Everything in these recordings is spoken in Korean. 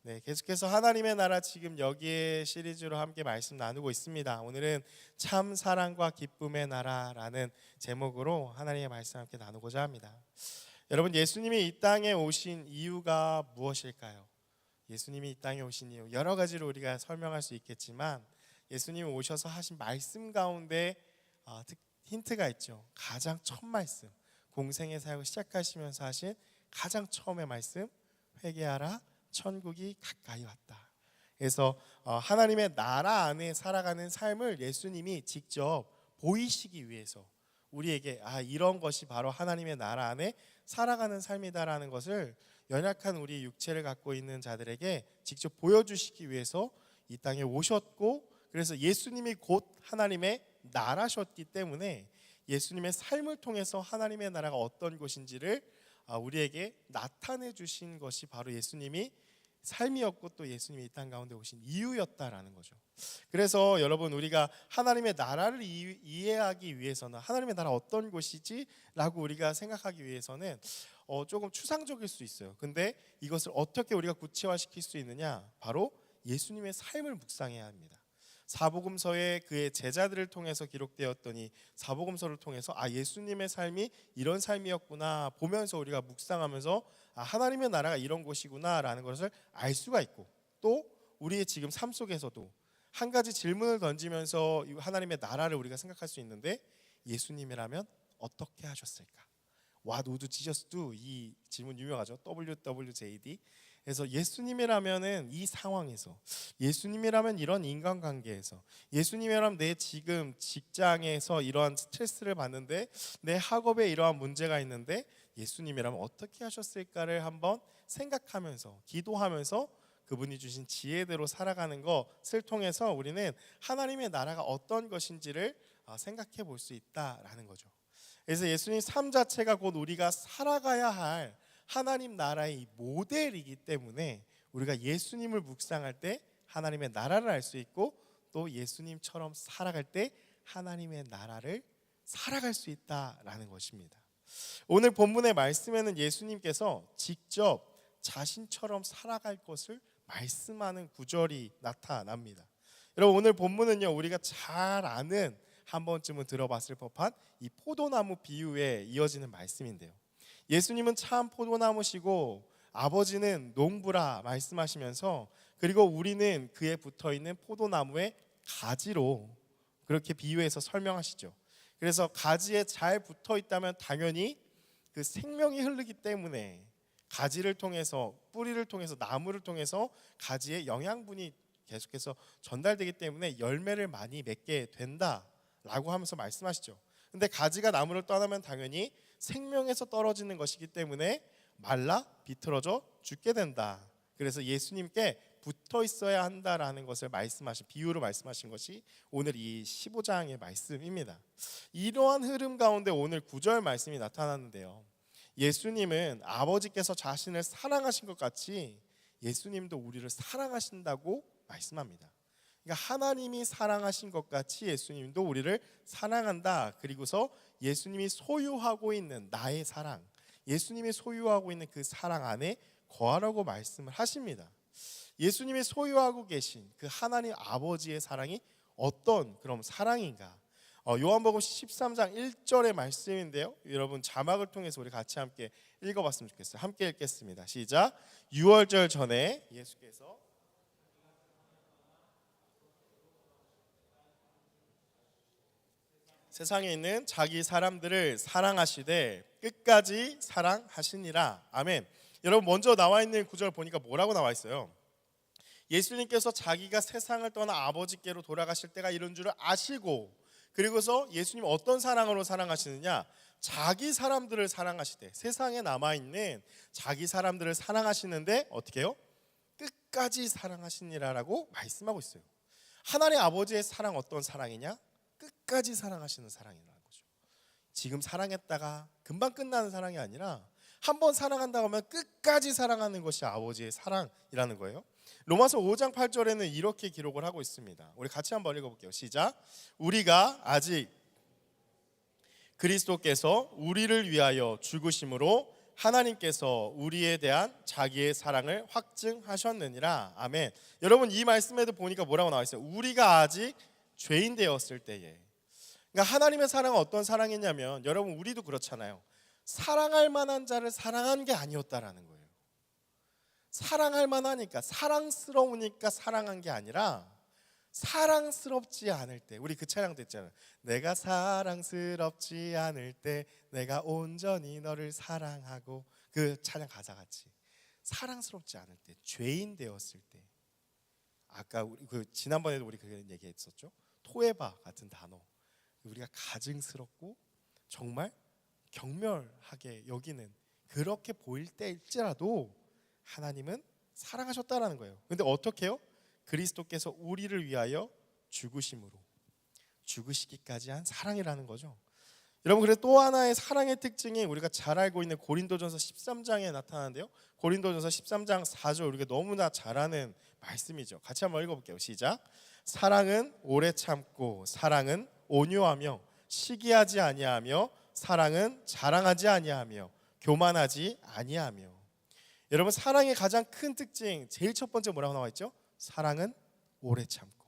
네, 계속해서 하나님의 나라 지금 여기에 시리즈로 함께 말씀 나누고 있습니다. 오늘은 참 사랑과 기쁨의 나라라는 제목으로 하나님의 말씀 함께 나누고자 합니다. 여러분, 예수님이 이 땅에 오신 이유가 무엇일까요? 예수님이 이 땅에 오신 이유 여러 가지로 우리가 설명할 수 있겠지만 예수님이 오셔서 하신 말씀 가운데 힌트가 있죠. 가장 첫 말씀, 공생의 사역을 시작하시면서 하신 가장 처음의 말씀, 회개하라 천국이 가까이 왔다. 그래서 하나님의 나라 안에 살아가는 삶을 예수님이 직접 보이시기 위해서 우리에게 이런 것이 바로 하나님의 나라 안에 살아가는 삶이다라는 것을 연약한 우리 육체를 갖고 있는 자들에게 직접 보여주시기 위해서 이 땅에 오셨고, 그래서 예수님이 곧 하나님의 나라셨기 때문에 예수님의 삶을 통해서 하나님의 나라가 어떤 곳인지를 우리에게 나타내 주신 것이 바로 예수님이 삶이었고 또 예수님이 이 땅 가운데 오신 이유였다라는 거죠. 그래서 여러분, 우리가 하나님의 나라를 이해하기 위해서는 하나님의 나라 어떤 곳이지? 라고 우리가 생각하기 위해서는 조금 추상적일 수 있어요. 근데 이것을 어떻게 우리가 구체화시킬 수 있느냐? 바로 예수님의 삶을 묵상해야 합니다. 사복음서에 그의 제자들을 통해서 기록되었더니 사복음서를 통해서 예수님의 삶이 이런 삶이었구나 보면서 우리가 묵상하면서 하나님의 나라가 이런 곳이구나 라는 것을 알 수가 있고, 또 우리의 지금 삶 속에서도 한 가지 질문을 던지면서 하나님의 나라를 우리가 생각할 수 있는데, 예수님이라면 어떻게 하셨을까? What would Jesus do? 이 질문 유명하죠. WWJD. 그래서 예수님이라면은 이 상황에서, 예수님이라면 이런 인간관계에서, 예수님이라면 내 지금 직장에서 이러한 스트레스를 받는데, 내 학업에 이러한 문제가 있는데 예수님이라면 어떻게 하셨을까를 한번 생각하면서 기도하면서 그분이 주신 지혜대로 살아가는 것을 통해서 우리는 하나님의 나라가 어떤 것인지를 생각해 볼 수 있다라는 거죠. 그래서 예수님 삶 자체가 곧 우리가 살아가야 할 하나님 나라의 모델이기 때문에 우리가 예수님을 묵상할 때 하나님의 나라를 알 수 있고, 또 예수님처럼 살아갈 때 하나님의 나라를 살아갈 수 있다라는 것입니다. 오늘 본문의 말씀에는 예수님께서 직접 자신처럼 살아갈 것을 말씀하는 구절이 나타납니다. 여러분, 오늘 본문은요, 우리가 잘 아는, 한 번쯤은 들어봤을 법한 이 포도나무 비유에 이어지는 말씀인데요, 예수님은 참 포도나무시고 아버지는 농부라 말씀하시면서, 그리고 우리는 그에 붙어있는 포도나무의 가지로 그렇게 비유해서 설명하시죠. 그래서 가지에 잘 붙어있다면 당연히 그 생명이 흐르기 때문에 가지를 통해서, 뿌리를 통해서, 나무를 통해서 가지에 영양분이 계속해서 전달되기 때문에 열매를 많이 맺게 된다라고 하면서 말씀하시죠. 근데 가지가 나무를 떠나면 당연히 생명에서 떨어지는 것이기 때문에 말라 비틀어져 죽게 된다. 그래서 예수님께 붙어 있어야 한다라는 것을 말씀하신, 비유로 말씀하신 것이 오늘 이 15장의 말씀입니다. 이러한 흐름 가운데 오늘 9절 말씀이 나타났는데요, 예수님은 아버지께서 자신을 사랑하신 것 같이 예수님도 우리를 사랑하신다고 말씀합니다. 그러니까 하나님이 사랑하신 것 같이 예수님도 우리를 사랑한다. 그리고서 예수님이 소유하고 있는 나의 사랑, 예수님이 소유하고 있는 그 사랑 안에 거하라고 말씀을 하십니다. 예수님이 소유하고 계신 그 하나님 아버지의 사랑이 어떤 그런 사랑인가? 요한복음 13장 1절의 말씀인데요, 여러분 자막을 통해서 우리 같이 함께 읽어봤으면 좋겠어요. 함께 읽겠습니다. 시작. 유월절 전에 예수께서 세상에 있는 자기 사람들을 사랑하시되 끝까지 사랑하시니라. 아멘. 여러분, 먼저 나와 있는 구절 보니까 뭐라고 나와 있어요? 예수님께서 자기가 세상을 떠나 아버지께로 돌아가실 때가 이런 줄을 아시고, 그리고서 예수님 어떤 사랑으로 사랑하시느냐? 자기 사람들을 사랑하시되, 세상에 남아있는 자기 사람들을 사랑하시는데 어떻게 해요? 끝까지 사랑하시니라라고 말씀하고 있어요. 하나님 아버지의 사랑 어떤 사랑이냐? 끝까지 사랑하시는 사랑이라는 거죠. 지금 사랑했다가 금방 끝나는 사랑이 아니라 한번 사랑한다고 하면 끝까지 사랑하는 것이 아버지의 사랑이라는 거예요. 로마서 5장 8절에는 이렇게 기록을 하고 있습니다. 우리 같이 한번 읽어볼게요. 시작. 우리가 아직 그리스도께서 우리를 위하여 죽으심으로 하나님께서 우리에 대한 자기의 사랑을 확증하셨느니라. 아멘. 여러분, 이 말씀에도 보니까 뭐라고 나와 있어요? 우리가 아직 죄인 되었을 때에. 그러니까 하나님의 사랑은 어떤 사랑이냐면, 여러분 우리도 그렇잖아요. 사랑할 만한 자를 사랑한 게 아니었다라는 거예요. 사랑할 만하니까, 사랑스러우니까 사랑한 게 아니라 사랑스럽지 않을 때. 우리 그 찬양도 있잖아요. 내가 사랑스럽지 않을 때 내가 온전히 너를 사랑하고, 그 찬양 가사 같이 사랑스럽지 않을 때, 죄인 되었을 때. 아까 우리 지난번에도 우리 그 얘기했었죠. 토에바 같은 단어, 우리가 가증스럽고 정말 경멸하게 여기는, 그렇게 보일 때일지라도 하나님은 사랑하셨다라는 거예요. 근데 어떻게 해요? 그리스도께서 우리를 위하여 죽으심으로, 죽으시기까지 한 사랑이라는 거죠. 여러분, 그래서 또 하나의 사랑의 특징이 우리가 잘 알고 있는 고린도전서 13장에 나타나는데요. 고린도전서 13장 4절, 우리가 너무나 잘 아는 말씀이죠. 같이 한번 읽어볼게요. 시작. 사랑은 오래 참고, 사랑은 온유하며, 시기하지 아니하며, 사랑은 자랑하지 아니하며, 교만하지 아니하며. 여러분, 사랑의 가장 큰 특징, 제일 첫 번째 뭐라고 나와 있죠? 사랑은 오래 참고.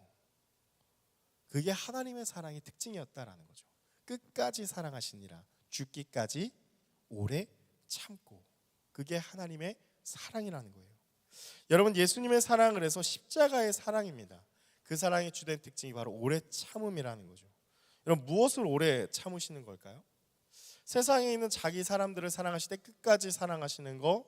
그게 하나님의 사랑의 특징이었다라는 거죠. 끝까지 사랑하시니라, 죽기까지 오래 참고. 그게 하나님의 사랑이라는 거예요. 여러분, 예수님의 사랑을 해서 십자가의 사랑입니다. 그 사랑의 주된 특징이 바로 오래 참음이라는 거죠. 여러분, 무엇을 오래 참으시는 걸까요? 세상에 있는 자기 사람들을 사랑하실 때 끝까지 사랑하시는 거,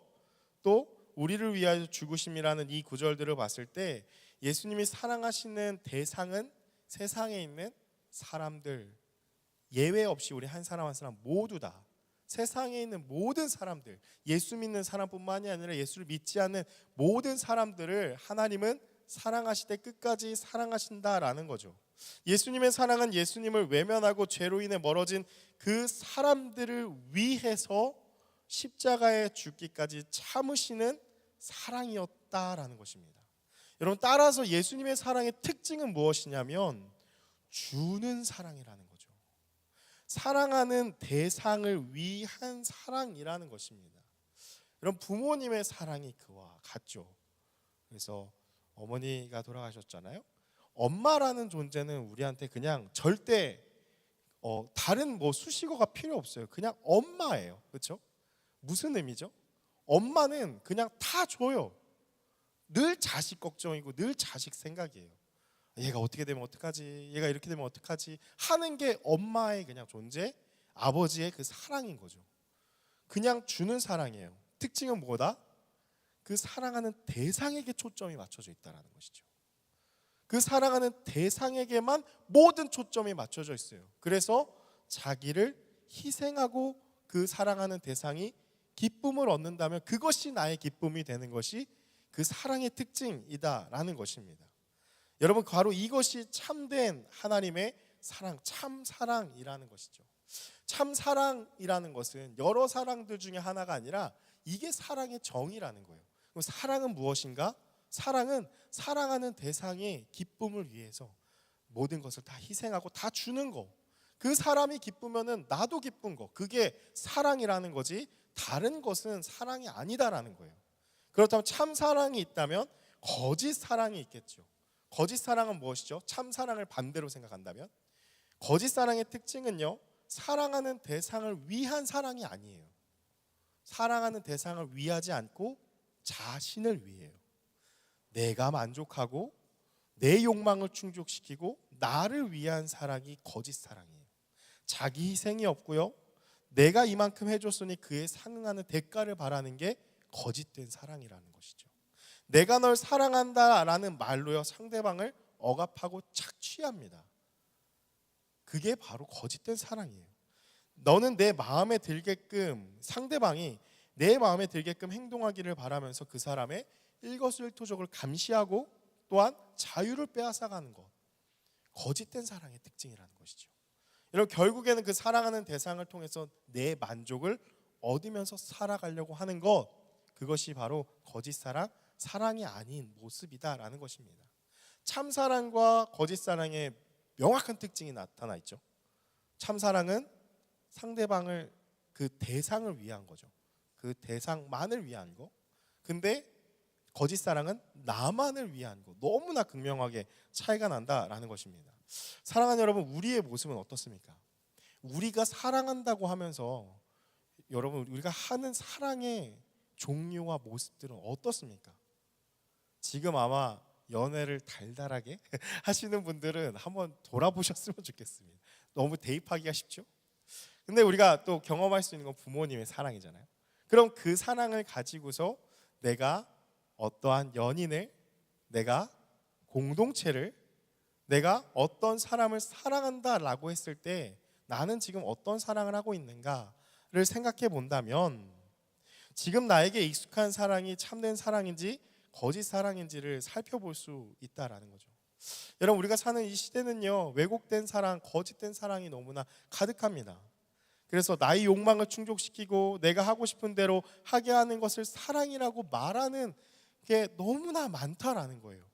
또 우리를 위하여 죽으심이라는 이 구절들을 봤을 때 예수님이 사랑하시는 대상은 세상에 있는 사람들, 예외 없이 우리 한 사람 한 사람 모두 다, 세상에 있는 모든 사람들, 예수 믿는 사람뿐만이 아니라 예수를 믿지 않는 모든 사람들을 하나님은 사랑하실 때 끝까지 사랑하신다라는 거죠. 예수님의 사랑은 예수님을 외면하고 죄로 인해 멀어진 그 사람들을 위해서 십자가에 죽기까지 참으시는 사랑이었다라는 것입니다. 여러분, 따라서 예수님의 사랑의 특징은 무엇이냐면 주는 사랑이라는 거죠. 사랑하는 대상을 위한 사랑이라는 것입니다. 여러분, 부모님의 사랑이 그와 같죠. 그래서 어머니가 돌아가셨잖아요. 엄마라는 존재는 우리한테 그냥 절대 다른 수식어가 필요 없어요. 그냥 엄마예요. 그렇죠? 무슨 의미죠? 엄마는 그냥 다 줘요. 늘 자식 걱정이고 늘 자식 생각이에요. 얘가 어떻게 되면 어떡하지? 얘가 이렇게 되면 어떡하지? 하는 게 엄마의 그냥 존재, 아버지의 그 사랑인 거죠. 그냥 주는 사랑이에요. 특징은 뭐다? 그 사랑하는 대상에게 초점이 맞춰져 있다는 것이죠. 그 사랑하는 대상에게만 모든 초점이 맞춰져 있어요. 그래서 자기를 희생하고 그 사랑하는 대상이 기쁨을 얻는다면 그것이 나의 기쁨이 되는 것이 그 사랑의 특징이다라는 것입니다. 여러분, 바로 이것이 참된 하나님의 사랑, 참 사랑이라는 것이죠. 참 사랑이라는 것은 여러 사랑들 중에 하나가 아니라 이게 사랑의 정의라는 거예요. 그럼 사랑은 무엇인가? 사랑은 사랑하는 대상의 기쁨을 위해서 모든 것을 다 희생하고 다 주는 거. 그 사람이 기쁘면은 나도 기쁜 거. 그게 사랑이라는 거지, 다른 것은 사랑이 아니다라는 거예요. 그렇다면 참 사랑이 있다면 거짓 사랑이 있겠죠. 거짓 사랑은 무엇이죠? 참 사랑을 반대로 생각한다면 거짓 사랑의 특징은요, 사랑하는 대상을 위한 사랑이 아니에요. 사랑하는 대상을 위하지 않고 자신을 위해요. 내가 만족하고 내 욕망을 충족시키고 나를 위한 사랑이 거짓 사랑이에요. 자기 희생이 없고요, 내가 이만큼 해줬으니 그에 상응하는 대가를 바라는 게 거짓된 사랑이라는 것이죠. 내가 널 사랑한다라는 말로요, 상대방을 억압하고 착취합니다. 그게 바로 거짓된 사랑이에요. 너는 내 마음에 들게끔, 상대방이 내 마음에 들게끔 행동하기를 바라면서 그 사람의 일거수일투족을 감시하고 또한 자유를 빼앗아가는 것, 거짓된 사랑의 특징이라는 것이죠. 여러분, 결국에는 그 사랑하는 대상을 통해서 내 만족을 얻으면서 살아가려고 하는 것, 그것이 바로 거짓 사랑, 사랑이 아닌 모습이다라는 것입니다. 참 사랑과 거짓 사랑의 명확한 특징이 나타나 있죠. 참 사랑은 상대방을, 그 대상을 위한 거죠. 그 대상만을 위한 거. 근데 거짓 사랑은 나만을 위한 거. 너무나 극명하게 차이가 난다라는 것입니다. 사랑하는 여러분, 우리의 모습은 어떻습니까? 우리가 사랑한다고 하면서 여러분, 우리가 하는 사랑의 종류와 모습들은 어떻습니까? 지금 아마 연애를 달달하게 하시는 분들은 한번 돌아보셨으면 좋겠습니다. 너무 대입하기가 쉽죠? 근데 우리가 또 경험할 수 있는 건 부모님의 사랑이잖아요. 그럼 그 사랑을 가지고서 내가 어떠한 연인을, 내가 공동체를, 내가 어떤 사람을 사랑한다라고 했을 때 나는 지금 어떤 사랑을 하고 있는가를 생각해 본다면 지금 나에게 익숙한 사랑이 참된 사랑인지 거짓 사랑인지를 살펴볼 수 있다라는 거죠. 여러분, 우리가 사는 이 시대는요, 왜곡된 사랑, 거짓된 사랑이 너무나 가득합니다. 그래서 나의 욕망을 충족시키고 내가 하고 싶은 대로 하게 하는 것을 사랑이라고 말하는 게 너무나 많다라는 거예요.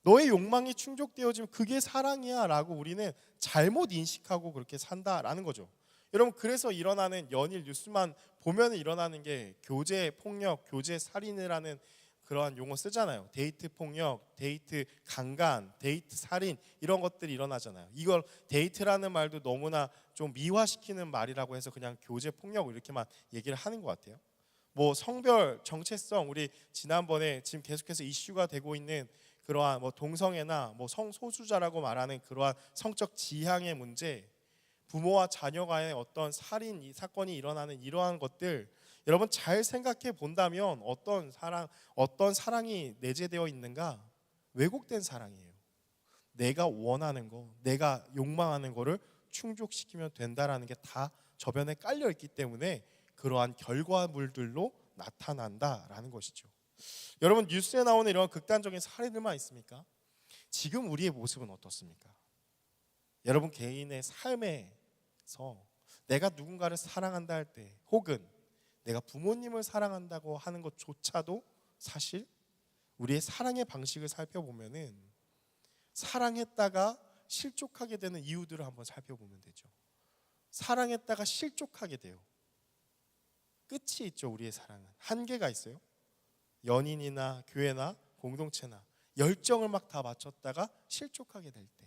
너의 욕망이 충족되어지면 그게 사랑이야 라고 우리는 잘못 인식하고 그렇게 산다라는 거죠. 여러분, 그래서 일어나는 연일 뉴스만 보면 일어나는 게 교제 폭력, 교제 살인이라는 그러한 용어 쓰잖아요. 데이트 폭력, 데이트 강간, 데이트 살인, 이런 것들이 일어나잖아요. 이걸 데이트라는 말도 너무나 좀 미화시키는 말이라고 해서 그냥 교제 폭력 이렇게만 얘기를 하는 것 같아요. 뭐 성별 정체성, 우리 지난번에 지금 계속해서 이슈가 되고 있는 그러한 뭐 동성애나 뭐 성소수자라고 말하는 그러한 성적 지향의 문제, 부모와 자녀 간의 어떤 살인 사건이 일어나는 이러한 것들, 여러분 잘 생각해 본다면 어떤 사랑이 내재되어 있는가? 왜곡된 사랑이에요. 내가 원하는 거, 내가 욕망하는 거를 충족시키면 된다라는 게 다 저변에 깔려 있기 때문에 그러한 결과물들로 나타난다라는 것이죠. 여러분, 뉴스에 나오는 이런 극단적인 사례들만 있습니까? 지금 우리의 모습은 어떻습니까? 여러분 개인의 삶에서 내가 누군가를 사랑한다 할 때, 혹은 내가 부모님을 사랑한다고 하는 것조차도 사실 우리의 사랑의 방식을 살펴보면은 사랑했다가 실족하게 되는 이유들을 한번 살펴보면 되죠. 사랑했다가 실족하게 돼요. 끝이 있죠. 우리의 사랑은 한계가 있어요. 연인이나 교회나 공동체나 열정을 막 다 맞췄다가 실족하게 될 때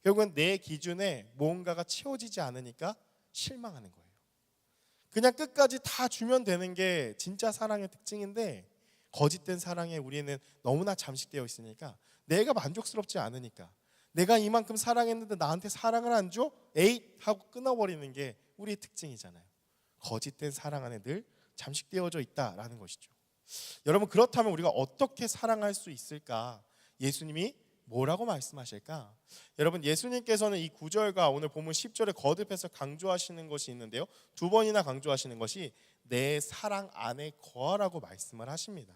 결국은 내 기준에 무언가가 채워지지 않으니까 실망하는 거예요. 그냥 끝까지 다 주면 되는 게 진짜 사랑의 특징인데 거짓된 사랑에 우리는 너무나 잠식되어 있으니까 내가 만족스럽지 않으니까 내가 이만큼 사랑했는데 나한테 사랑을 안 줘? 에잇 하고 끊어버리는 게 우리의 특징이잖아요. 거짓된 사랑 안에 늘 잠식되어져 있다라는 것이죠. 여러분, 그렇다면 우리가 어떻게 사랑할 수 있을까? 예수님이 뭐라고 말씀하실까? 여러분, 예수님께서는 이 9절과 오늘 본문 10절에 거듭해서 강조하시는 것이 있는데요, 두 번이나 강조하시는 것이 내 사랑 안에 거하라고 말씀을 하십니다.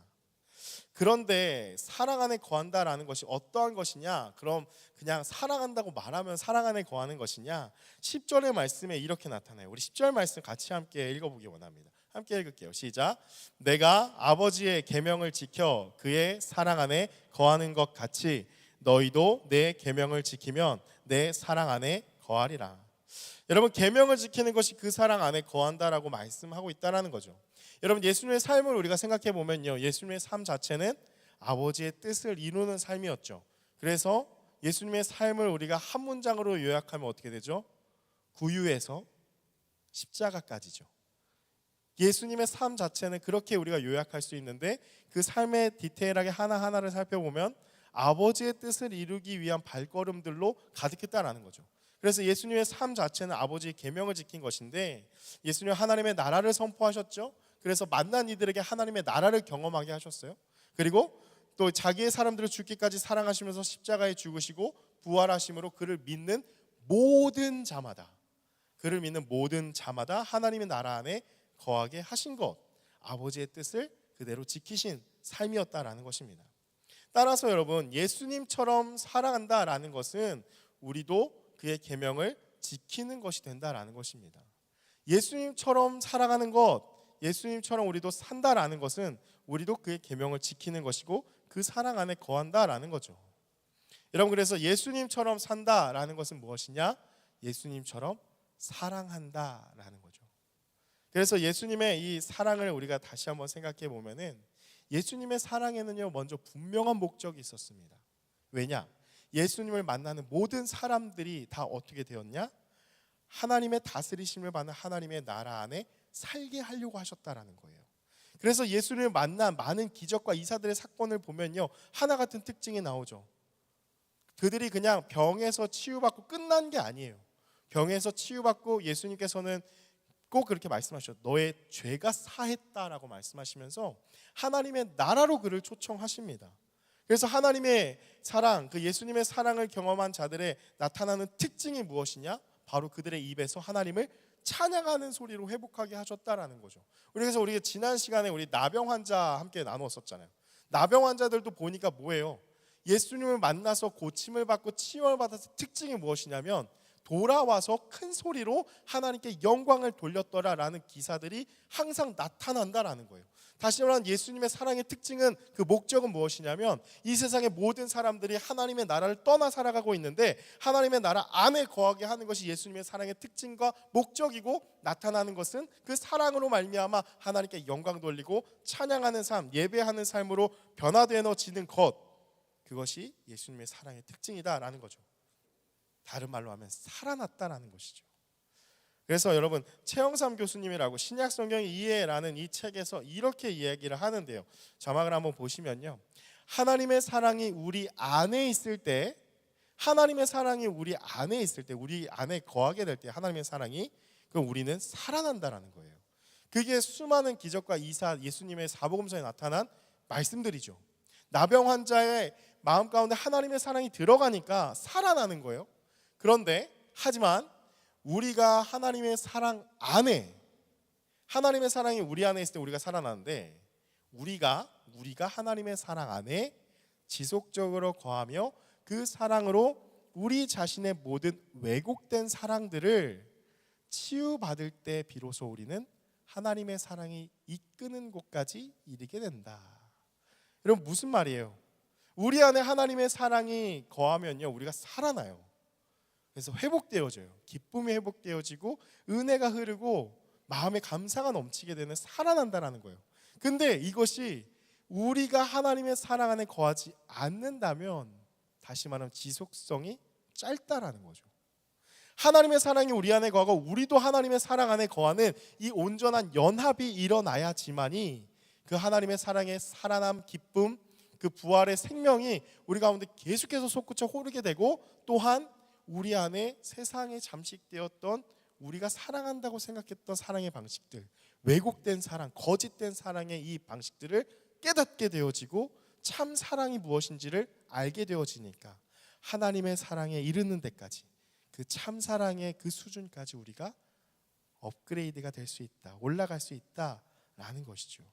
그런데 사랑 안에 거한다라는 것이 어떠한 것이냐? 그럼 그냥 사랑한다고 말하면 사랑 안에 거하는 것이냐? 10절의 말씀에 이렇게 나타나요. 우리 10절 말씀 같이 함께 읽어보기 원합니다. 함께 읽을게요. 시작. 내가 아버지의 계명을 지켜 그의 사랑 안에 거하는 것 같이 너희도 내 계명을 지키면 내 사랑 안에 거하리라. 여러분, 계명을 지키는 것이 그 사랑 안에 거한다라고 말씀하고 있다라는 거죠. 여러분, 예수님의 삶을 우리가 생각해 보면요, 예수님의 삶 자체는 아버지의 뜻을 이루는 삶이었죠. 그래서 예수님의 삶을 우리가 한 문장으로 요약하면 어떻게 되죠? 구유에서 십자가까지죠. 예수님의 삶 자체는 그렇게 우리가 요약할 수 있는데 그 삶의 디테일하게 하나하나를 살펴보면 아버지의 뜻을 이루기 위한 발걸음들로 가득했다라는 거죠. 그래서 예수님의 삶 자체는 아버지의 계명을 지킨 것인데 예수님은 하나님의 나라를 선포하셨죠. 그래서 만난 이들에게 하나님의 나라를 경험하게 하셨어요. 그리고 또 자기의 사람들을 죽기까지 사랑하시면서 십자가에 죽으시고 부활하심으로 그를 믿는 모든 자마다 하나님의 나라 안에 거하게 하신 것, 아버지의 뜻을 그대로 지키신 삶이었다라는 것입니다. 따라서 여러분, 예수님처럼 살아간다라는 것은 우리도 그의 계명을 지키는 것이 된다라는 것입니다. 예수님처럼 살아가는 것, 예수님처럼 우리도 산다라는 것은 우리도 그의 계명을 지키는 것이고 그 사랑 안에 거한다라는 거죠. 여러분, 그래서 예수님처럼 산다라는 것은 무엇이냐? 예수님처럼 사랑한다라는 거죠. 그래서 예수님의 이 사랑을 우리가 다시 한번 생각해 보면은 예수님의 사랑에는요 먼저 분명한 목적이 있었습니다. 왜냐? 예수님을 만나는 모든 사람들이 다 어떻게 되었냐? 하나님의 다스리심을 받는 하나님의 나라 안에 살게 하려고 하셨다라는 거예요. 그래서 예수님을 만난 많은 기적과 이사들의 사건을 보면요 하나 같은 특징이 나오죠. 그들이 그냥 병에서 치유받고 끝난 게 아니에요. 병에서 치유받고 예수님께서는 꼭 그렇게 말씀하셨죠. 너의 죄가 사했다라고 말씀하시면서 하나님의 나라로 그를 초청하십니다. 그래서 하나님의 사랑, 그 예수님의 사랑을 경험한 자들의 나타나는 특징이 무엇이냐? 바로 그들의 입에서 하나님을 찬양하는 소리로 회복하게 하셨다라는 거죠. 그래서 우리가 지난 시간에 우리 나병 환자 함께 나누었었잖아요. 나병 환자들도 보니까 뭐예요? 예수님을 만나서 고침을 받고 치유를 받아서 특징이 무엇이냐면 돌아와서 큰 소리로 하나님께 영광을 돌렸더라라는 기사들이 항상 나타난다라는 거예요. 다시 말하면 예수님의 사랑의 특징은 그 목적은 무엇이냐면 이 세상의 모든 사람들이 하나님의 나라를 떠나 살아가고 있는데 하나님의 나라 안에 거하게 하는 것이 예수님의 사랑의 특징과 목적이고 나타나는 것은 그 사랑으로 말미암아 하나님께 영광 돌리고 찬양하는 삶, 예배하는 삶으로 변화되어지는 것, 그것이 예수님의 사랑의 특징이다라는 거죠. 다른 말로 하면 살아났다라는 것이죠. 그래서 여러분 최영삼 교수님이라고 신약성경 이해라는 이 책에서 이렇게 이야기를 하는데요. 자막을 한번 보시면요. 하나님의 사랑이 우리 안에 있을 때, 하나님의 사랑이 우리 안에 있을 때, 우리 안에 거하게 될 때 하나님의 사랑이, 그럼 우리는 살아난다라는 거예요. 그게 수많은 기적과 이사, 예수님의 사복음서에 나타난 말씀들이죠. 나병 환자의 마음 가운데 하나님의 사랑이 들어가니까 살아나는 거예요. 그런데 하지만 우리가 하나님의 사랑 안에, 하나님의 사랑이 우리 안에 있을 때 우리가 살아나는데 우리가 하나님의 사랑 안에 지속적으로 거하며 그 사랑으로 우리 자신의 모든 왜곡된 사랑들을 치유받을 때 비로소 우리는 하나님의 사랑이 이끄는 곳까지 이르게 된다. 여러분 무슨 말이에요? 우리 안에 하나님의 사랑이 거하면요 우리가 살아나요. 그래서 회복되어져요. 기쁨이 회복되어지고 은혜가 흐르고 마음에 감사가 넘치게 되는, 살아난다라는 거예요. 근데 이것이 우리가 하나님의 사랑 안에 거하지 않는다면 다시 말하면 지속성이 짧다라는 거죠. 하나님의 사랑이 우리 안에 거하고 우리도 하나님의 사랑 안에 거하는 이 온전한 연합이 일어나야지만이 그 하나님의 사랑의 살아남, 기쁨, 그 부활의 생명이 우리 가운데 계속해서 솟구쳐 흐르게 되고, 또한 우리 안에 세상에 잠식되었던 우리가 사랑한다고 생각했던 사랑의 방식들, 왜곡된 사랑, 거짓된 사랑의 이 방식들을 깨닫게 되어지고 참 사랑이 무엇인지를 알게 되어지니까 하나님의 사랑에 이르는 데까지, 그 참 사랑의 그 수준까지 우리가 업그레이드가 될 수 있다, 올라갈 수 있다라는 것이죠.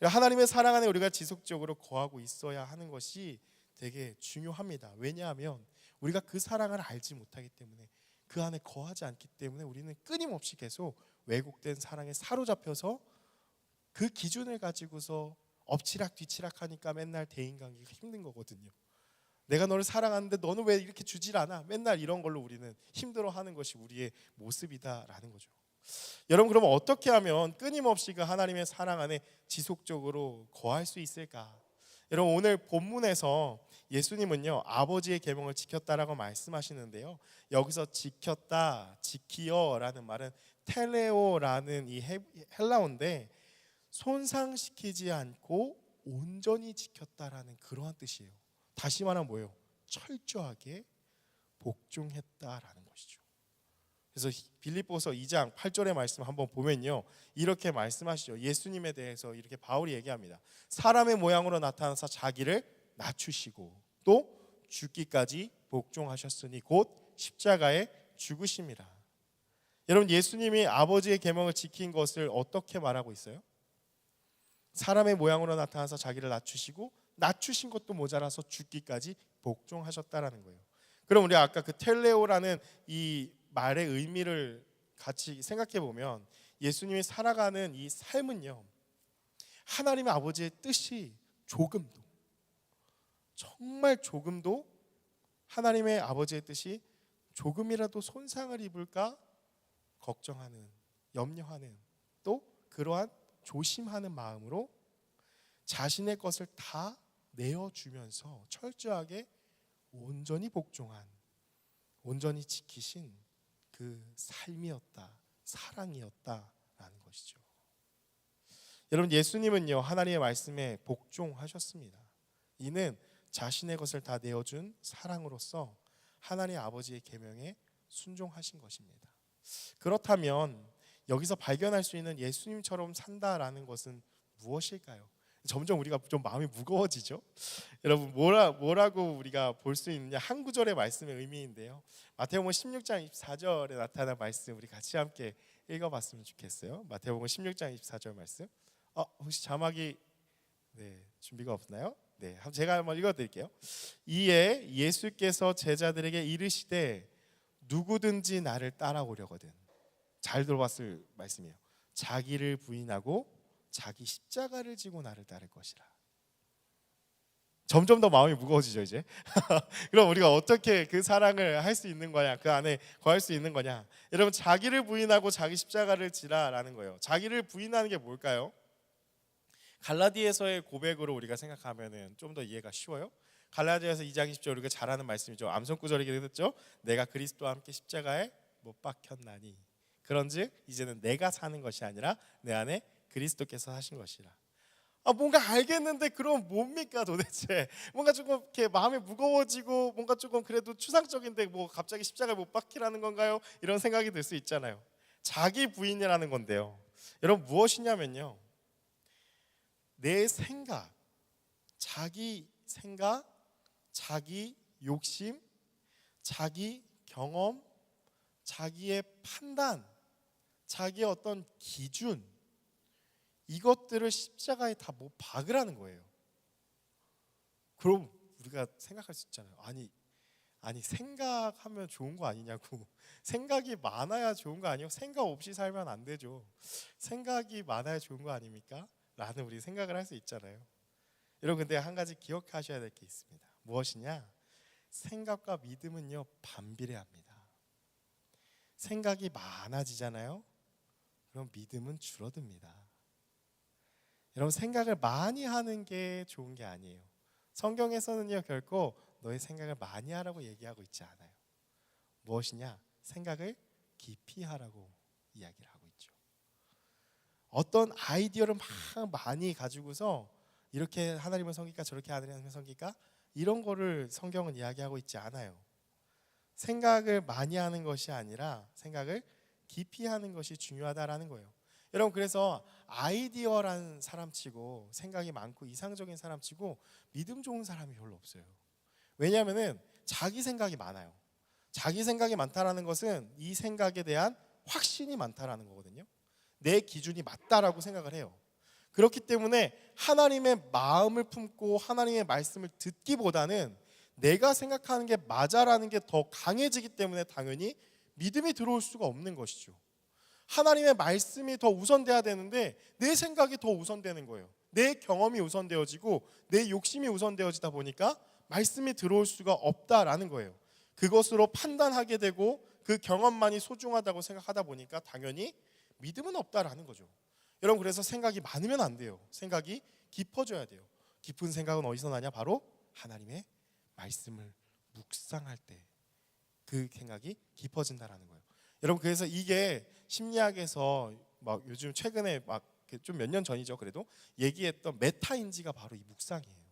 하나님의 사랑 안에 우리가 지속적으로 거하고 있어야 하는 것이 되게 중요합니다. 왜냐하면 우리가 그 사랑을 알지 못하기 때문에, 그 안에 거하지 않기 때문에 우리는 끊임없이 계속 왜곡된 사랑에 사로잡혀서 그 기준을 가지고서 엎치락 뒤치락 하니까 맨날 대인관계가 힘든 거거든요. 내가 너를 사랑하는데 너는 왜 이렇게 주질 않아? 맨날 이런 걸로 우리는 힘들어하는 것이 우리의 모습이다라는 거죠. 여러분 그러면 어떻게 하면 끊임없이 그 하나님의 사랑 안에 지속적으로 거할 수 있을까? 여러분 오늘 본문에서 예수님은요 아버지의 계명을 지켰다라고 말씀하시는데요, 여기서 지켰다, 지키어라는 말은 텔레오라는 이 헬라어인데 손상시키지 않고 온전히 지켰다라는 그러한 뜻이에요. 다시 말하면 뭐예요? 철저하게 복종했다라는 것이죠. 그래서 빌립보서 2장 8절의 말씀 한번 보면요 이렇게 말씀하시죠. 예수님에 대해서 이렇게 바울이 얘기합니다. 사람의 모양으로 나타나서 자기를 낮추시고 또 죽기까지 복종하셨으니 곧 십자가에 죽으심이라. 여러분 예수님이 아버지의 계명을 지킨 것을 어떻게 말하고 있어요? 사람의 모양으로 나타나서 자기를 낮추시고 낮추신 것도 모자라서 죽기까지 복종하셨다라는 거예요. 그럼 우리 아까 그 텔레오라는 이 말의 의미를 같이 생각해 보면 예수님이 살아가는 이 삶은요 하나님의 아버지의 뜻이 조금도, 정말 조금도 하나님의 아버지의 뜻이 조금이라도 손상을 입을까 걱정하는, 염려하는 그러한 조심하는 마음으로 자신의 것을 다 내어주면서 철저하게 온전히 복종한, 온전히 지키신 그 삶이었다, 사랑이었다라는 것이죠. 여러분, 예수님은요 하나님의 말씀에 복종하셨습니다. 이는 자신의 것을 다 내어준 사랑으로서 하나님 아버지의 계명에 순종하신 것입니다. 그렇다면 여기서 발견할 수 있는 예수님처럼 산다라는 것은 무엇일까요? 점점 우리가 좀 마음이 무거워지죠. 여러분, 뭐라고 우리가 볼 수 있느냐, 한 구절의 말씀의 의미인데요, 마태복음 16장 24절에 나타난 말씀 우리 같이 함께 읽어봤으면 좋겠어요. 마태복음 16장 24절 말씀. 혹시 자막이 준비가 없나요? 제가 한번 읽어드릴게요. 이에 예수께서 제자들에게 이르시되 누구든지 나를 따라오려거든, 잘 들어봤을 말씀이에요, 자기를 부인하고 자기 십자가를 지고 나를 따를 것이라. 점점 더 마음이 무거워지죠 이제. 그럼 우리가 어떻게 그 사랑을 할 수 있는 거냐, 그 안에 거할 수 있는 거냐. 여러분, 자기를 부인하고 자기 십자가를 지라라는 거예요. 자기를 부인하는 게 뭘까요? 갈라디아서의 고백으로 우리가 생각하면 좀 더 이해가 쉬워요. 갈라디아서 2장 20절 우리가 잘 아는 말씀이죠. 암송 구절이기도 했죠. 내가 그리스도와 함께 십자가에 못 박혔나니 그런즉 이제는 내가 사는 것이 아니라 내 안에 그리스도께서 하신 것이라. 뭔가 알겠는데 그럼 뭡니까 도대체? 뭔가 조금 이렇게 마음이 무거워지고 뭔가 조금 그래도 추상적인데 뭐 갑자기 십자가에 못 박히라는 건가요? 이런 생각이 들 수 있잖아요. 자기 부인이라는 건데요, 여러분 무엇이냐면요, 내 생각, 자기 생각, 자기 욕심, 자기 경험, 자기의 판단, 자기의 어떤 기준, 이것들을 십자가에 다 못 박으라는 거예요. 그럼 우리가 생각할 수 있잖아요. 아니 생각하면 좋은 거 아니냐고. 생각이 많아야 좋은 거 아니에요? 생각 없이 살면 안 되죠. 생각이 많아야 좋은 거 아닙니까? 라는 우리 생각을 할 수 있잖아요. 여러분, 근데 한 가지 기억하셔야 될 게 있습니다. 무엇이냐? 생각과 믿음은요 반비례합니다. 생각이 많아지잖아요. 그럼 믿음은 줄어듭니다. 여러분, 생각을 많이 하는 게 좋은 게 아니에요. 성경에서는요 결코 너의 생각을 많이 하라고 얘기하고 있지 않아요. 무엇이냐? 생각을 깊이 하라고 이야기를 하고 있죠. 어떤 아이디어를 막 많이 가지고서 이렇게 하나님을 섬길까 저렇게 하나님을 섬길까 이런 거를 성경은 이야기하고 있지 않아요. 생각을 많이 하는 것이 아니라 생각을 깊이 하는 것이 중요하다라는 거예요. 여러분, 그래서 아이디어라는 사람치고 생각이 많고 이상적인 사람치고 믿음 좋은 사람이 별로 없어요. 왜냐하면 자기 생각이 많아요. 자기 생각이 많다라는 것은 이 생각에 대한 확신이 많다라는 거거든요. 내 기준이 맞다라고 생각을 해요. 그렇기 때문에 하나님의 마음을 품고 하나님의 말씀을 듣기보다는 내가 생각하는 게 맞아라는 게 더 강해지기 때문에 당연히 믿음이 들어올 수가 없는 것이죠. 하나님의 말씀이 더 우선돼야 되는데 내 생각이 더 우선되는 거예요. 내 경험이 우선되어지고 내 욕심이 우선되어지다 보니까 말씀이 들어올 수가 없다라는 거예요. 그것으로 판단하게 되고 그 경험만이 소중하다고 생각하다 보니까 당연히 믿음은 없다라는 거죠. 여러분, 그래서 생각이 많으면 안 돼요. 생각이 깊어져야 돼요. 깊은 생각은 어디서 나냐? 바로 하나님의 말씀을 묵상할 때 그 생각이 깊어진다라는 거예요. 여러분, 그래서 이게 심리학에서 막 요즘 최근에 막 좀 몇 년 전이죠. 그래도 얘기했던 메타인지가 바로 이 묵상이에요.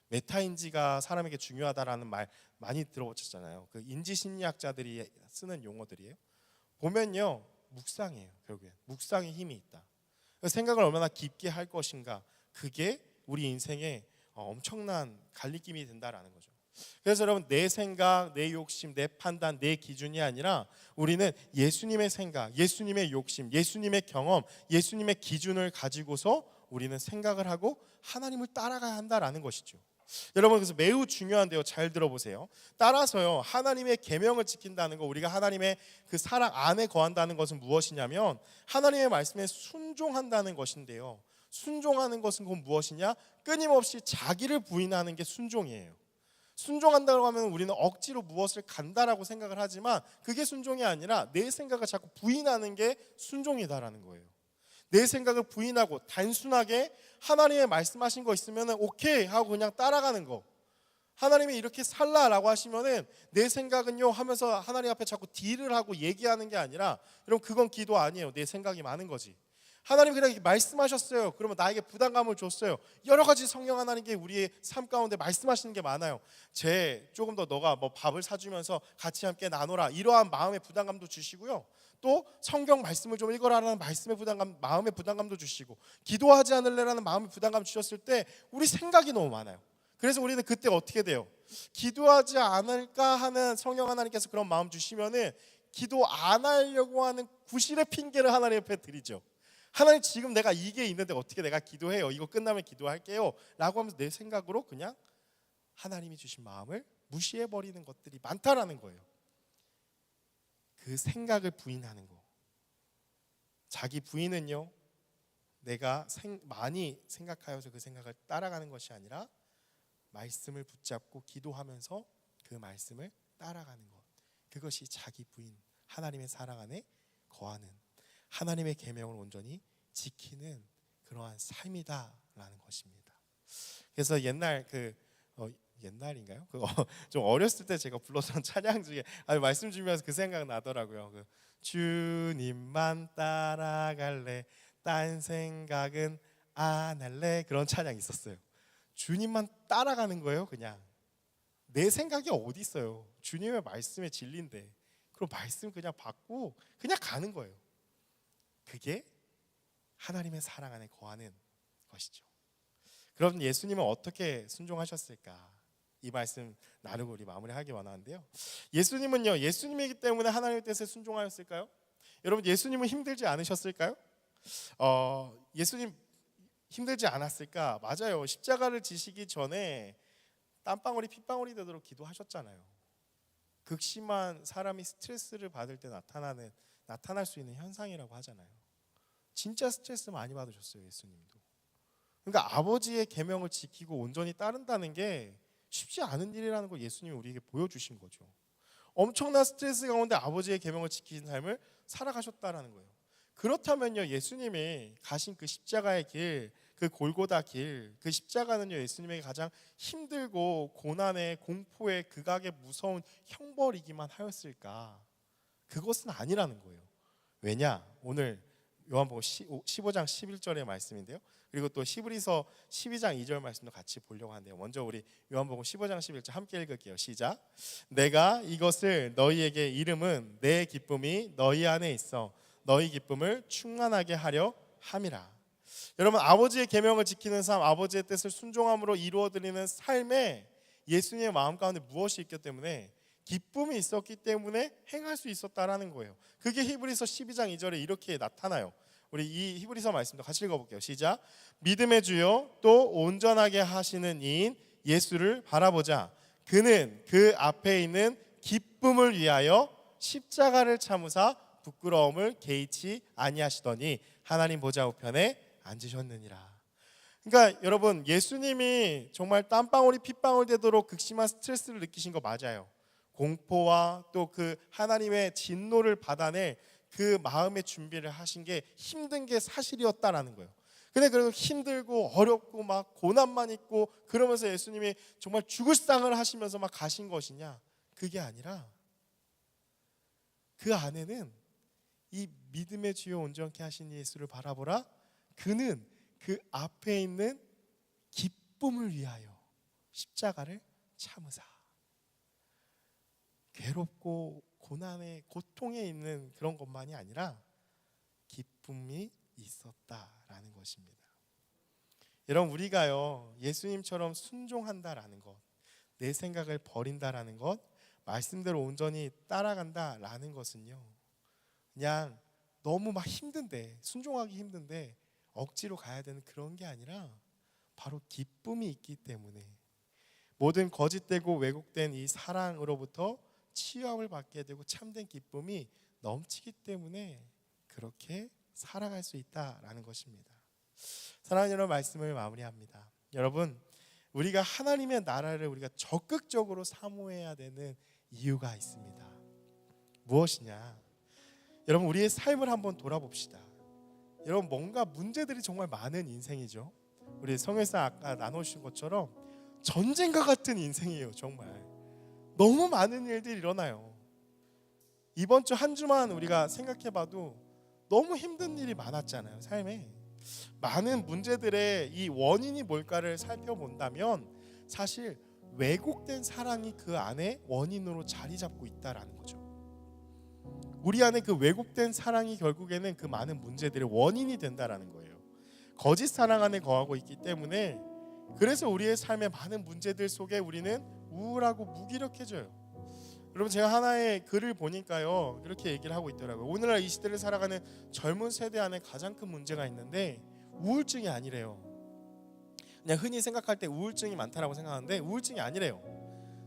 메타인지가 사람에게 중요하다라는 말 많이 들어보셨잖아요. 그 인지 심리학자들이 쓰는 용어들이에요. 보면요, 묵상이에요. 결국엔 묵상의 힘이 있다. 생각을 얼마나 깊게 할 것인가, 그게 우리 인생에 엄청난 갈림길이 된다라는 거죠. 그래서 여러분, 내 생각, 내 욕심, 내 판단, 내 기준이 아니라 우리는 예수님의 생각, 예수님의 욕심, 예수님의 경험, 예수님의 기준을 가지고서 우리는 생각을 하고 하나님을 따라가야 한다라는 것이죠. 여러분, 그래서 매우 중요한데요, 잘 들어보세요. 따라서요, 하나님의 계명을 지킨다는 거, 우리가 하나님의 그 사랑 안에 거한다는 것은 무엇이냐면 하나님의 말씀에 순종한다는 것인데요, 순종하는 것은 그건 무엇이냐? 끊임없이 자기를 부인하는 게 순종이에요. 순종한다고 하면 우리는 억지로 무엇을 간다라고 생각을 하지만 그게 순종이 아니라 내 생각을 자꾸 부인하는 게 순종이다라는 거예요. 내 생각을 부인하고 단순하게 하나님의 말씀하신 거 있으면 오케이 하고 그냥 따라가는 거. 하나님이 이렇게 살라라고 하시면은 내 생각은요 하면서 하나님 앞에 자꾸 딜을 하고 얘기하는 게 아니라, 여러분 그건 기도 아니에요. 내 생각이 많은 거지. 하나님 그냥 이렇게 말씀하셨어요. 그러면 나에게 부담감을 줬어요. 여러 가지 성령 하나님께 우리의 삶 가운데 말씀하시는 게 많아요. 조금 더 너가 뭐 밥을 사주면서 같이 함께 나눠라, 이러한 마음의 부담감도 주시고요. 또 성경 말씀을 좀 읽어라라는 말씀의 부담감, 마음의 부담감도 주시고, 기도하지 않을래라는 마음의 부담감 주셨을 때 우리 생각이 너무 많아요. 그래서 우리는 그때 어떻게 돼요? 기도하지 않을까 하는 성령 하나님께서 그런 마음 주시면은 기도 안 하려고 하는 구실의 핑계를 하나님 앞에 드리죠. 하나님 지금 내가 이게 있는데 어떻게 내가 기도해요? 이거 끝나면 기도할게요 라고 하면서 내 생각으로 그냥 하나님이 주신 마음을 무시해버리는 것들이 많다라는 거예요. 그 생각을 부인하는 거. 자기 부인은요, 내가 많이 생각하여서 그 생각을 따라가는 것이 아니라 말씀을 붙잡고 기도하면서 그 말씀을 따라가는 것. 그것이 자기 부인, 하나님의 사랑 안에 거하는, 하나님의 계명을 온전히 지키는 그러한 삶이다라는 것입니다. 그래서 옛날인가요? 좀 어렸을 때 제가 불렀던 찬양 중에 말씀 주면서 그 생각 나더라고요. 주님만 따라갈래, 딴 생각은 안 할래, 그런 찬양이 있었어요. 주님만 따라가는 거예요. 그냥 내 생각이 어디 있어요? 주님의 말씀의 진리인데 그럼 말씀 그냥 받고 그냥 가는 거예요. 그게 하나님의 사랑 안에 거하는 것이죠. 그럼 예수님은 어떻게 순종하셨을까? 이 말씀 나누고 우리 마무리하기 원하는데요. 예수님은요, 예수님이기 때문에 하나님의 뜻에 순종하였을까요? 여러분, 예수님은 힘들지 않으셨을까요? 예수님 힘들지 않았을까? 맞아요. 십자가를 지시기 전에 땀방울이 핏방울이 되도록 기도하셨잖아요. 극심한 사람이 스트레스를 받을 때 나타날 수 있는 현상이라고 하잖아요. 진짜 스트레스 많이 받으셨어요, 예수님도. 그러니까 아버지의 계명을 지키고 온전히 따른다는 게 쉽지 않은 일이라는 걸 예수님이 우리에게 보여주신 거죠. 엄청난 스트레스 가운데 아버지의 계명을 지키는 삶을 살아가셨다라는 거예요. 그렇다면요, 예수님이 가신 그 십자가의 길, 그 골고다 길, 그 십자가는요, 예수님에게 가장 힘들고 고난의 공포의 극악의 무서운 형벌이기만 하였을까? 그것은 아니라는 거예요. 왜냐? 오늘 요한복음 15장 11절의 말씀인데요. 그리고 또 히브리서 12장 2절 말씀도 같이 보려고 하는데요. 먼저 우리 요한복음 15장 11절 함께 읽을게요. 시작. 내가 이것을 너희에게 이름은 내 기쁨이 너희 안에 있어 너희 기쁨을 충만하게 하려 함이라. 여러분, 아버지의 계명을 지키는 삶, 아버지의 뜻을 순종함으로 이루어드리는 삶에 예수님의 마음 가운데 무엇이 있기 때문에, 기쁨이 있었기 때문에 행할 수 있었다라는 거예요. 그게 히브리서 12장 2절에 이렇게 나타나요. 우리 이 히브리서 말씀도 같이 읽어볼게요. 시작. 믿음의 주요 또 온전하게 하시는 이인 예수를 바라보자. 그는 그 앞에 있는 기쁨을 위하여 십자가를 참으사 부끄러움을 개의치 아니하시더니 하나님 보좌 우편에 앉으셨느니라. 그러니까 여러분, 예수님이 정말 땀방울이 핏방울 되도록 극심한 스트레스를 느끼신 거 맞아요. 공포와 또 그 하나님의 진노를 받아낼 그 마음의 준비를 하신 게 힘든 게 사실이었다라는 거예요. 근데 그래도 힘들고 어렵고 막 고난만 있고 그러면서 예수님이 정말 죽을 상을 하시면서 막 가신 것이냐? 그게 아니라 그 안에는 이 믿음의 주요 온전케 하신 예수를 바라보라. 그는 그 앞에 있는 기쁨을 위하여 십자가를 참으사. 괴롭고 고난의 고통에 있는 그런 것만이 아니라 기쁨이 있었다라는 것입니다. 여러분, 우리가요, 예수님처럼 순종한다라는 것, 내 생각을 버린다라는 것, 말씀대로 온전히 따라간다라는 것은요, 그냥 너무 막 힘든데, 순종하기 힘든데 억지로 가야 되는 그런 게 아니라 바로 기쁨이 있기 때문에, 모든 거짓되고 왜곡된 이 사랑으로부터 치유함을 받게 되고 참된 기쁨이 넘치기 때문에 그렇게 살아갈 수 있다라는 것입니다. 사랑하는 여러분, 말씀을 마무리합니다. 여러분, 우리가 하나님의 나라를 우리가 적극적으로 사모해야 되는 이유가 있습니다. 무엇이냐? 여러분, 우리의 삶을 한번 돌아봅시다. 여러분 뭔가 문제들이 정말 많은 인생이죠. 우리 성일사 아까 나누신 것처럼 전쟁과 같은 인생이에요. 정말 너무 많은 일들이 일어나요. 이번 주 한 주만 우리가 생각해봐도 너무 힘든 일이 많았잖아요. 삶에 많은 문제들의 이 원인이 뭘까를 살펴본다면 사실 왜곡된 사랑이 그 안에 원인으로 자리 잡고 있다라는 거죠. 우리 안에 그 왜곡된 사랑이 결국에는 그 많은 문제들의 원인이 된다라는 거예요. 거짓 사랑 안에 거하고 있기 때문에 그래서 우리의 삶의 많은 문제들 속에 우리는 우울하고 무기력해져요. 여러분 제가 하나의 글을 보니까요 이렇게 얘기를 하고 있더라고요. 오늘날 이 시대를 살아가는 젊은 세대 안에 가장 큰 문제가 있는데 우울증이 아니래요. 그냥 흔히 생각할 때 우울증이 많다라고 생각하는데 우울증이 아니래요.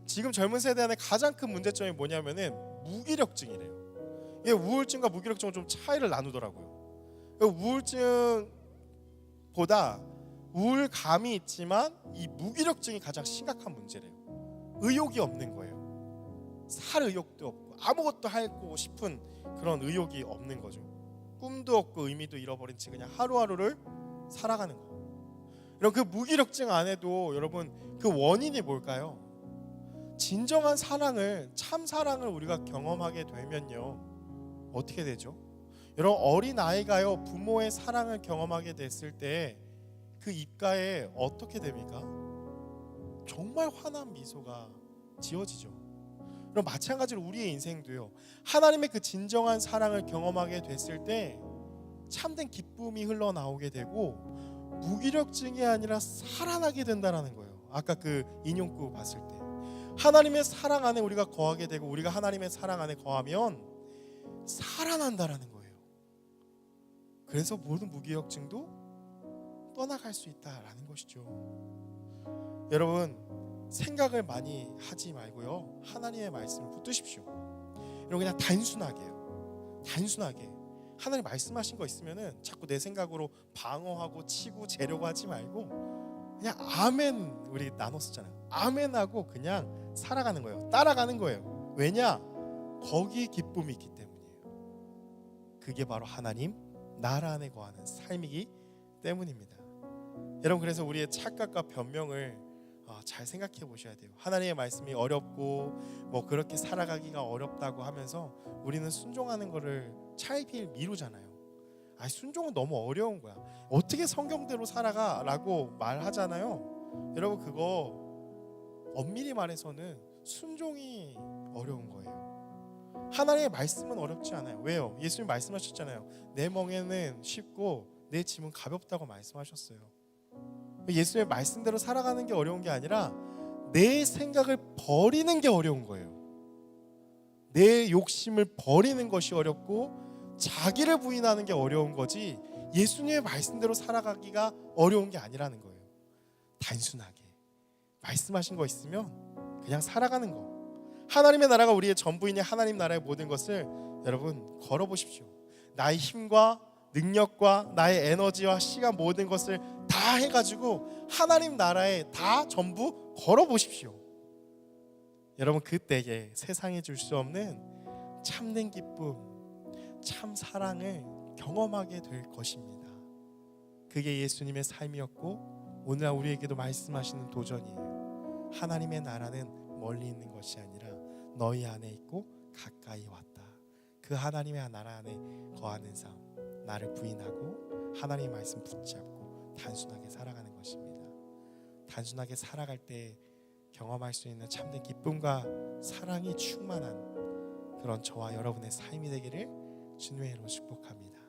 지금 젊은 세대 안에 가장 큰 문제점이 뭐냐면은 무기력증이래요. 이게 우울증과 무기력증은 좀 차이를 나누더라고요. 우울증보다 우울감이 있지만 이 무기력증이 가장 심각한 문제래요. 의욕이 없는 거예요. 살 의욕도 없고 아무것도 하고 싶은 그런 의욕이 없는 거죠. 꿈도 없고 의미도 잃어버린 채 그냥 하루하루를 살아가는 거. 여러분 그 무기력증 안에도 여러분 그 원인이 뭘까요? 진정한 사랑을 참 사랑을 우리가 경험하게 되면요 어떻게 되죠? 여러분 어린 아이가요 부모의 사랑을 경험하게 됐을 때 그 입가에 어떻게 됩니까? 정말 환한 미소가 지어지죠. 그럼 마찬가지로 우리의 인생도요 하나님의 그 진정한 사랑을 경험하게 됐을 때 참된 기쁨이 흘러나오게 되고 무기력증이 아니라 살아나게 된다라는 거예요. 아까 그 인용구 봤을 때 하나님의 사랑 안에 우리가 거하게 되고 우리가 하나님의 사랑 안에 거하면 살아난다라는 거예요. 그래서 모든 무기력증도 떠나갈 수 있다라는 것이죠. 여러분 생각을 많이 하지 말고요 하나님의 말씀을 붙드십시오. 여러분 그냥 단순하게요. 단순하게 하나님 말씀하신 거 있으면은 자꾸 내 생각으로 방어하고 치고 재려고 하지 말고 그냥 아멘 우리 나눴었잖아요. 아멘하고 그냥 살아가는 거예요. 따라가는 거예요. 왜냐? 거기에 기쁨이 있기 때문이에요. 그게 바로 하나님 나라 안에 거하는 삶이기 때문입니다. 여러분 그래서 우리의 착각과 변명을 잘 생각해 보셔야 돼요. 하나님의 말씀이 어렵고 뭐 그렇게 살아가기가 어렵다고 하면서 우리는 순종하는 거를 차일피일 미루잖아요. 순종은 너무 어려운 거야. 어떻게 성경대로 살아가라고 말하잖아요. 여러분 그거 엄밀히 말해서는 순종이 어려운 거예요. 하나님의 말씀은 어렵지 않아요. 왜요? 예수님 말씀하셨잖아요. 내 멍에는 쉽고 내 짐은 가볍다고 말씀하셨어요. 예수님의 말씀대로 살아가는 게 어려운 게 아니라 내 생각을 버리는 게 어려운 거예요. 내 욕심을 버리는 것이 어렵고 자기를 부인하는 게 어려운 거지 예수님의 말씀대로 살아가기가 어려운 게 아니라는 거예요. 단순하게 말씀하신 거 있으면 그냥 살아가는 거. 하나님의 나라가 우리의 전부이니 하나님 나라의 모든 것을 여러분 걸어보십시오. 나의 힘과 능력과 나의 에너지와 시간 모든 것을 다 해가지고 하나님 나라에 다 전부 걸어보십시오. 여러분 그때에 세상에 줄 수 없는 참된 기쁨, 참 사랑을 경험하게 될 것입니다. 그게 예수님의 삶이었고 오늘날 우리에게도 말씀하시는 도전이에요. 하나님의 나라는 멀리 있는 것이 아니라 너희 안에 있고 가까이 왔다. 그 하나님의 나라 안에 거하는 삶, 나를 부인하고 하나님의 말씀 붙잡고 단순하게 살아가는 것입니다. 단순하게 살아갈 때 경험할 수 있는 참된 기쁨과 사랑이 충만한 그런 저와 여러분의 삶이 되기를 주님의 이름으로 축복합니다.